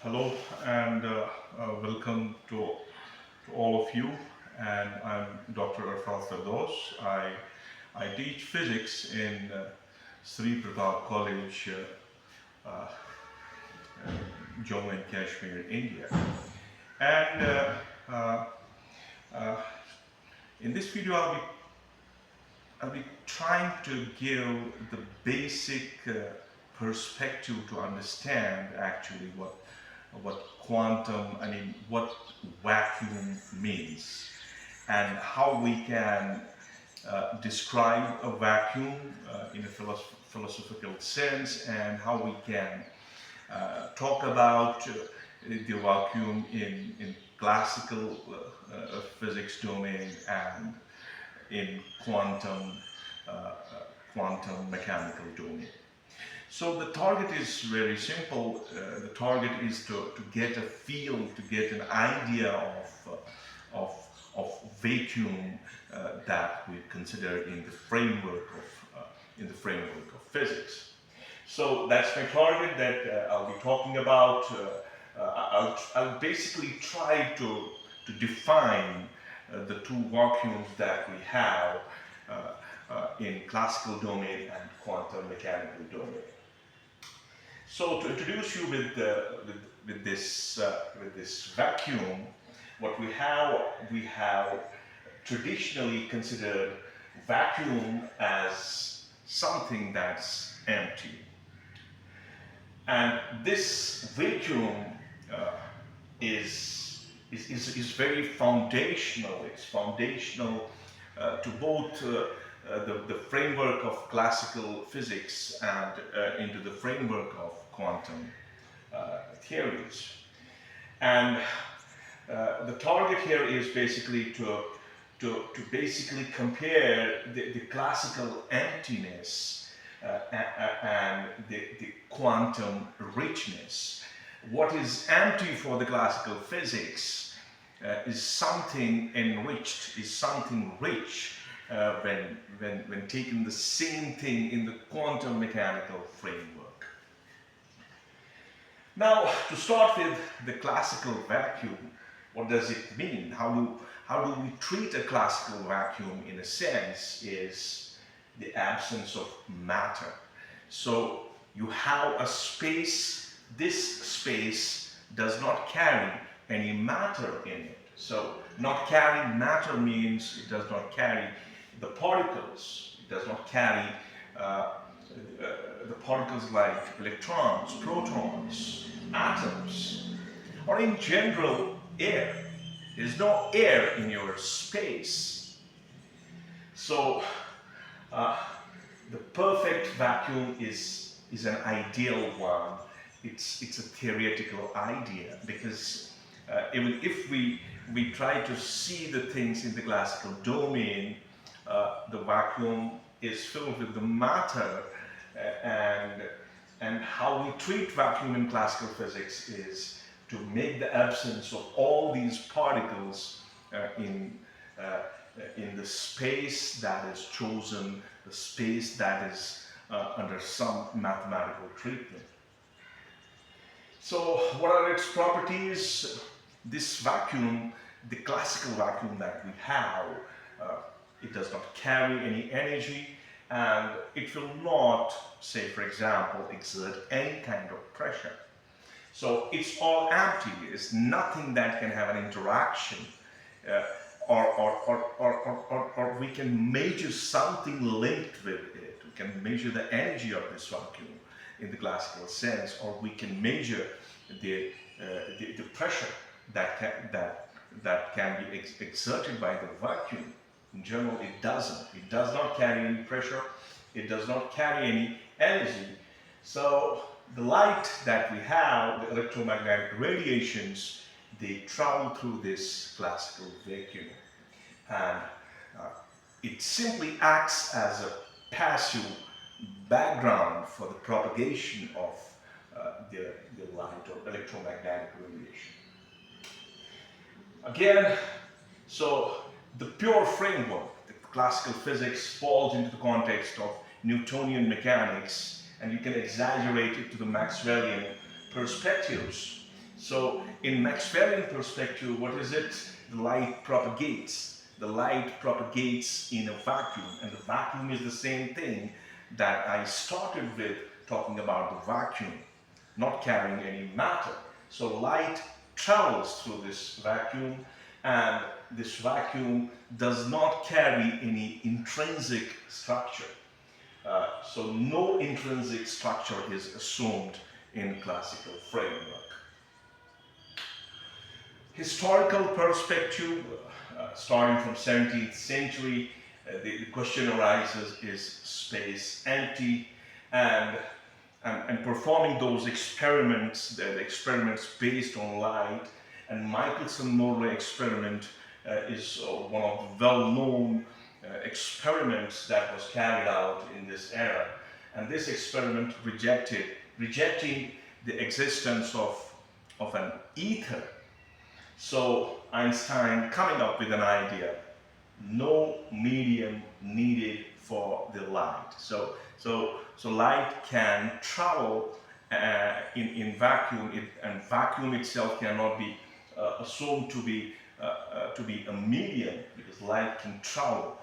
Hello and welcome to all of you. And I'm Dr. Arfaz Firdaus. I teach physics in Sri Pratap College, Jammu and Kashmir, India. And uh, uh, in this video, I'll be trying to give the basic perspective to understand actually what what vacuum means and how we can describe a vacuum in a philosophical sense, and how we can talk about the vacuum in classical physics domain and in quantum mechanical domain. So the target is very simple. The target is to get a feel, to get an idea of vacuum that we consider in the framework of physics. So that's my target that I'll be talking about. I'll basically try to define the two vacuums that we have in classical domain and quantum mechanical domain. So to introduce you with this vacuum, what we have traditionally considered vacuum as something that's empty, and this vacuum uh, is very foundational. It's foundational to both the framework of classical physics and into the framework of quantum theories. And the target here is basically to basically compare the classical emptiness and the quantum richness. What is empty for the classical physics is something enriched, is something rich when taking the same thing in the quantum mechanical framework. Now, to start with the classical vacuum, what does it mean? How do we treat a classical vacuum? In a sense, is the absence of matter. So you have a space. This space does not carry any matter in it. So not carrying matter means it does not carry the particles. It does not carry the particles like electrons, protons, atoms, or in general air. There's no air in your space. So the perfect vacuum is an ideal one. It's a theoretical idea, because even if we try to see the things in the classical domain, the vacuum is filled with the matter, and how we treat vacuum in classical physics is to make the absence of all these particles in the space that is chosen, the space that is under some mathematical treatment. So what are its properties? This vacuum, the classical vacuum that we have, it does not carry any energy, and it will not, say for example, exert any kind of pressure. So it's all empty. There's nothing that can have an interaction, or we can measure something linked with it. We can measure the energy of this vacuum in the classical sense, or we can measure the pressure that can be exerted by the vacuum. In general, it doesn't. It does not carry any pressure. It does not carry any energy. So the light that we have, the electromagnetic radiations, they travel through this classical vacuum, and it simply acts as a passive background for the propagation of the light or electromagnetic radiation. Again, so the pure framework, the classical physics, falls into the context of Newtonian mechanics, and you can exaggerate it to the Maxwellian perspectives. So in Maxwellian perspective, what is it? The light propagates. The light propagates in a vacuum, and the vacuum is the same thing that I started with talking about the vacuum, not carrying any matter. So light travels through this vacuum, and this vacuum does not carry any intrinsic structure. So no intrinsic structure is assumed in classical framework. Historical perspective, starting from 17th century, the question arises, is space empty? And performing those experiments, the experiments based on light, and Michelson-Morley experiment is one of the well-known experiments that was carried out in this era. And this experiment rejecting the existence of an ether. So Einstein coming up with an idea, no medium needed for the light. So light can travel in vacuum, and vacuum itself cannot be assumed to be a medium, because light can travel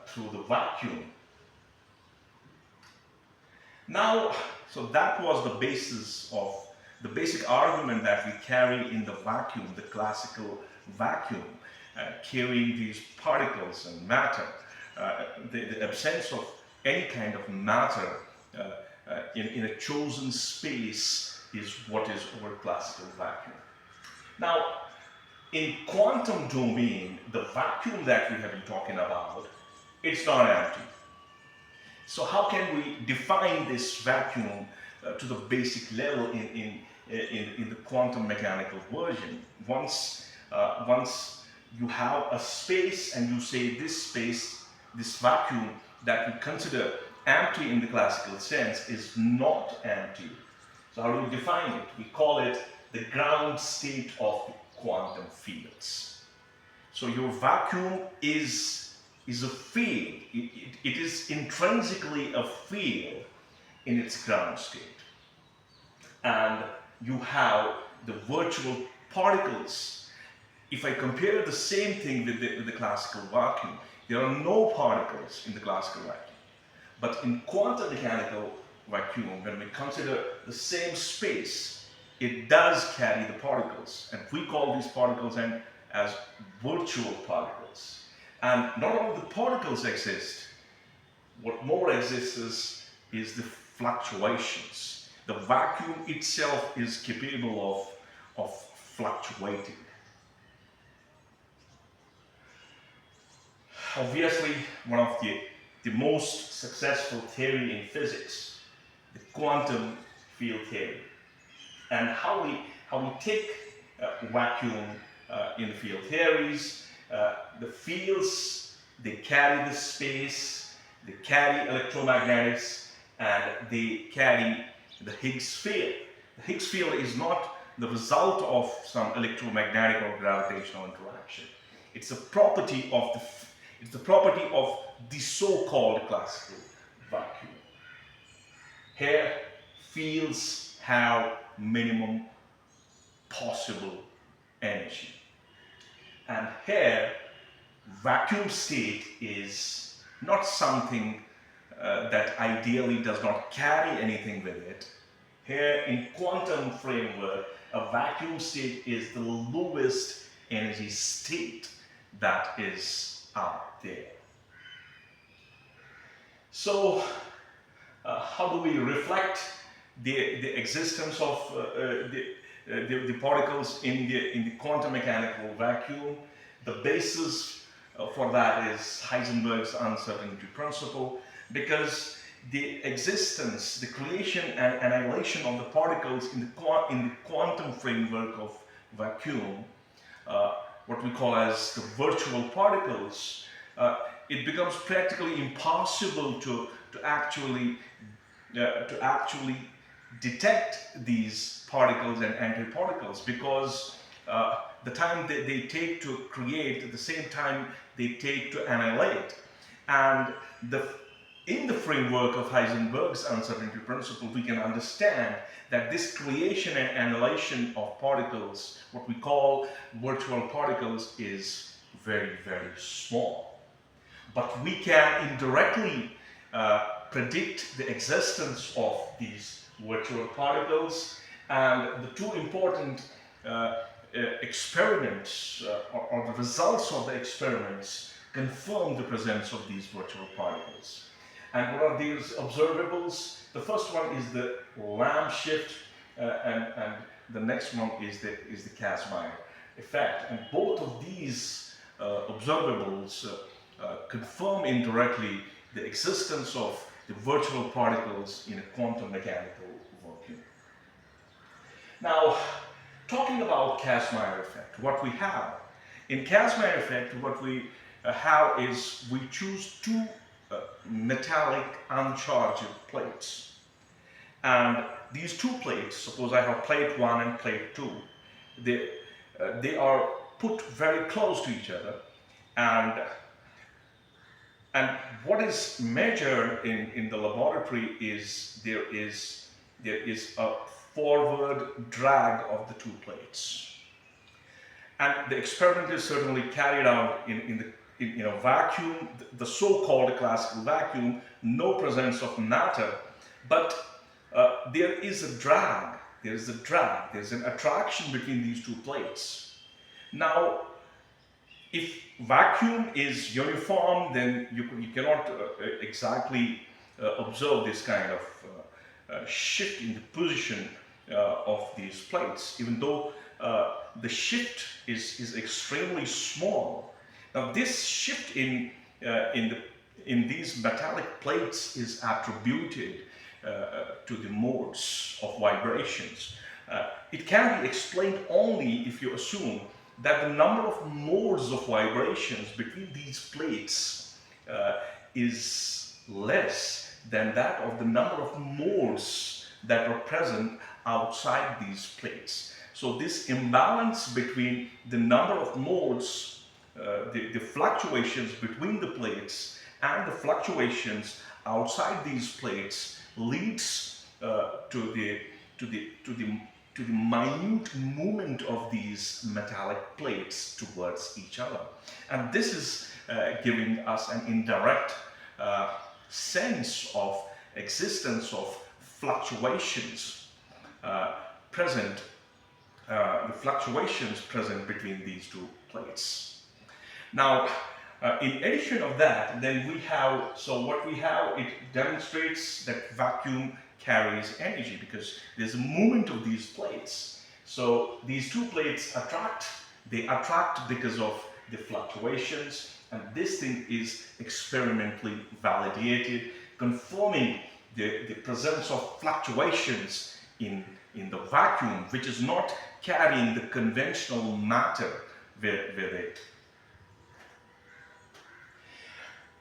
through the vacuum. Now, so that was the basis of the basic argument that we carry in the vacuum, the classical vacuum, carrying these particles and matter. The absence of any kind of matter in a chosen space is what is our classical vacuum. Now, in quantum domain, the vacuum that we have been talking about, it's not empty. So how can we define this vacuum to the basic level in the quantum mechanical version? Once you have a space and you say this space, this vacuum that we consider empty in the classical sense is not empty. So how do we define it? We call it the ground state of the quantum fields. So your vacuum is a field. It is intrinsically a field in its ground state. And you have the virtual particles. If I compare the same thing with the classical vacuum, there are no particles in the classical vacuum. But in quantum mechanical vacuum, when we consider the same space, it does carry the particles. And we call these particles as virtual particles. And not only the particles exist, what more exists is the fluctuations. The vacuum itself is capable of fluctuating. Obviously, one of the most successful theory in physics, the quantum field theory, and how we take vacuum in field theories. The fields, they carry the space, they carry electromagnetics, and they carry the Higgs field. The Higgs field is not the result of some electromagnetic or gravitational interaction. It's a property of the so-called classical vacuum. Here, fields have minimum possible energy. And here, vacuum state is not something that ideally does not carry anything with it. Here in quantum framework, a vacuum state is the lowest energy state that is out there. So, how do we reflect the existence of the particles in the quantum mechanical vacuum? The basis for that is Heisenberg's uncertainty principle, because the existence, the creation and annihilation of the particles in the quantum framework of vacuum, what we call as the virtual particles, it becomes practically impossible to actually detect these particles and antiparticles, because the time they take to create, at the same time they take to annihilate. And in the framework of Heisenberg's uncertainty principle, we can understand that this creation and annihilation of particles, what we call virtual particles, is very, very small. But we can indirectly predict the existence of these virtual particles, and the two important experiments or the results of the experiments confirm the presence of these virtual particles. And what are these observables? The first one is the Lamb shift, and the next one is the Kazmaier effect. And both of these observables confirm indirectly the existence of the virtual particles in a quantum mechanical vacuum. Now, talking about Kazmaier effect, what we have in Kazmaier effect, what we have is we choose two metallic uncharged plates, and these two plates, suppose I have plate 1 and plate 2, they are put very close to each other, and what is measured in the laboratory is there is a forward drag of the two plates, and the experiment is certainly carried out in a vacuum, the so-called classical vacuum, no presence of matter, but there is a drag, there's an attraction between these two plates. Now, if vacuum is uniform, then you cannot exactly observe this kind of shift in the position of these plates, even though the shift is extremely small. Now, this shift in these metallic plates is attributed to the modes of vibrations. It can be explained only if you assume that the number of modes of vibrations between these plates is less than that of the number of modes that are present outside these plates. So this imbalance between the number of modes, the fluctuations between the plates and the fluctuations outside these plates leads to the minute movement of these metallic plates towards each other. And this is giving us an indirect sense of existence of fluctuations present, the fluctuations present between these two plates. Now, in addition of that, then we have, so what we have, it demonstrates that vacuum carries energy because there's a movement of these plates. So these two plates attract, they attract because of the fluctuations, and this thing is experimentally validated, confirming the presence of fluctuations in the vacuum, which is not carrying the conventional matter with it.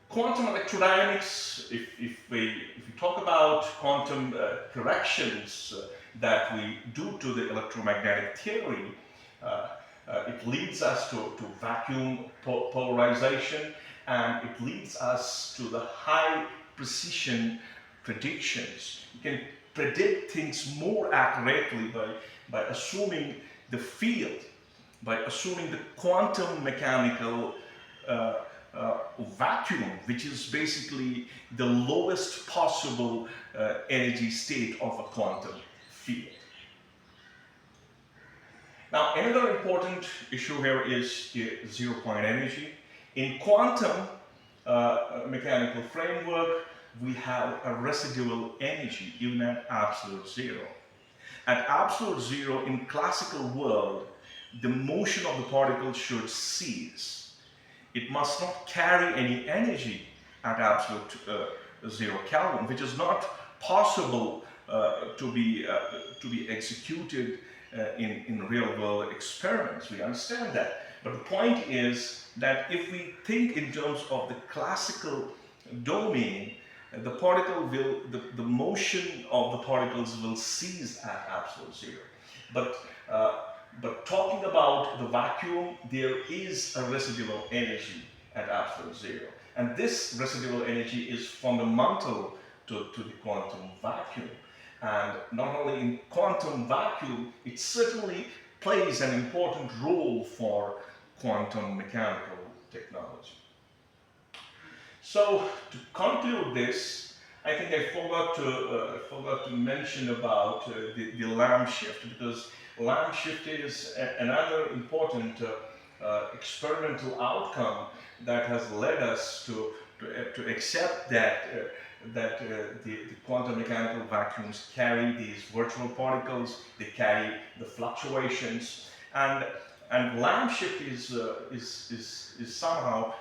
Quantum electrodynamics, if we talk about quantum corrections that we do to the electromagnetic theory, it leads us to vacuum polarization, and it leads us to the high precision predictions. You can predict things more accurately by assuming the field, by assuming the quantum mechanical vacuum, which is basically the lowest possible energy state of a quantum field. Now, another important issue here is the zero-point energy. In quantum mechanical framework, we have a residual energy even at absolute zero. At absolute zero, in classical world, the motion of the particle should cease. It must not carry any energy at absolute zero Kelvin, which is not possible to be executed in real world experiments. We understand that. But the point is that if we think in terms of the classical domain, the particle will, the motion of the particles will cease at absolute zero. But talking about the vacuum, there is a residual energy at absolute zero. And this residual energy is fundamental to the quantum vacuum. And not only in quantum vacuum, it certainly plays an important role for quantum mechanical technology. So to conclude this, I think I forgot to mention about the Lamb shift, because Lamb shift is another important experimental outcome that has led us to accept that the quantum mechanical vacuums carry these virtual particles, they carry the fluctuations, and Lamb shift is somehow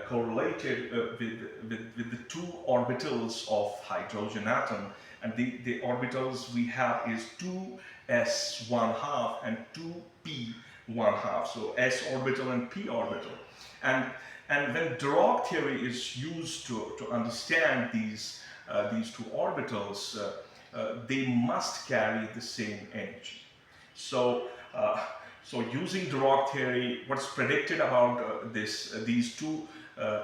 correlated with the two orbitals of hydrogen atom, and the orbitals we have is 2s1/2 and 2p1/2, so s orbital and p orbital. And when Dirac theory is used to understand these two orbitals, they must carry the same energy. So using Dirac theory, what's predicted about these two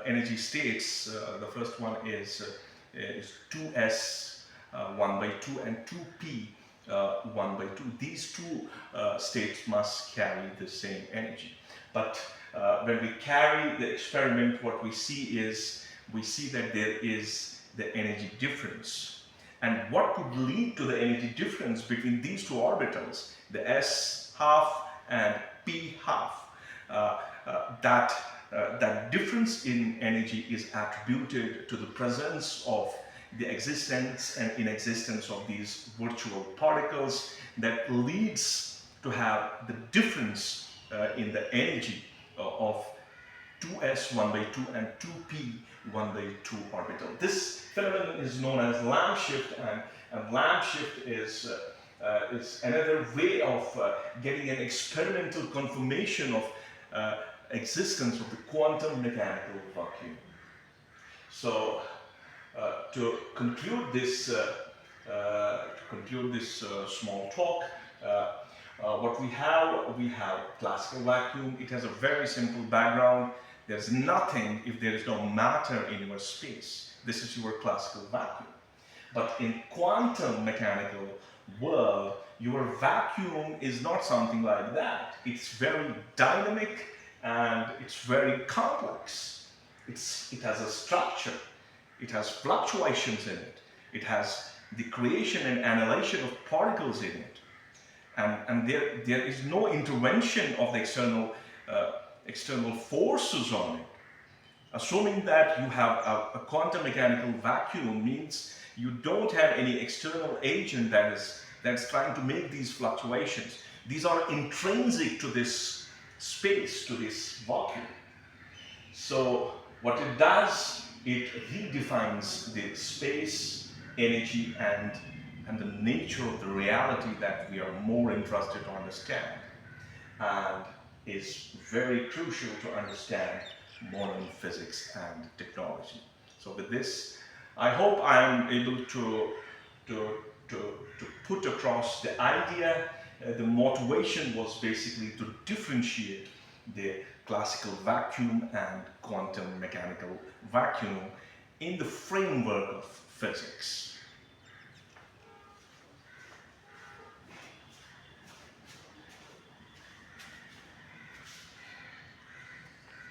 energy states, the first one is 2s 1/2 and 2p 1/2. These two states must carry the same energy. But when we carry the experiment, what we see that there is the energy difference. And what could lead to the energy difference between these two orbitals, the s/2 and p/2? That difference in energy is attributed to the presence of the existence and inexistence of these virtual particles that leads to have the difference in the energy of 2s1/2 and 2p1/2 orbital. This phenomenon is known as Lamb shift, and Lamb shift is another way of getting an experimental confirmation of existence of the quantum mechanical vacuum. So to conclude this small talk, what we have classical vacuum. It has a very simple background. There's nothing if there is no matter in your space. This is your classical vacuum. But in quantum mechanical world, your vacuum is not something like that. It's very dynamic and it's very complex. It has a structure. It has fluctuations in it. It has the creation and annihilation of particles in it. And there is no intervention of the external forces on it. Assuming that you have a quantum mechanical vacuum means you don't have any external agent that's trying to make these fluctuations. These are intrinsic to this space, to this vacuum. So what it does, it redefines the space, energy, and the nature of the reality that we are more interested to understand, and is very crucial to understand modern physics and technology. So with this, I hope I am able to put across the idea. The motivation was basically to differentiate the classical vacuum and quantum mechanical vacuum in the framework of physics.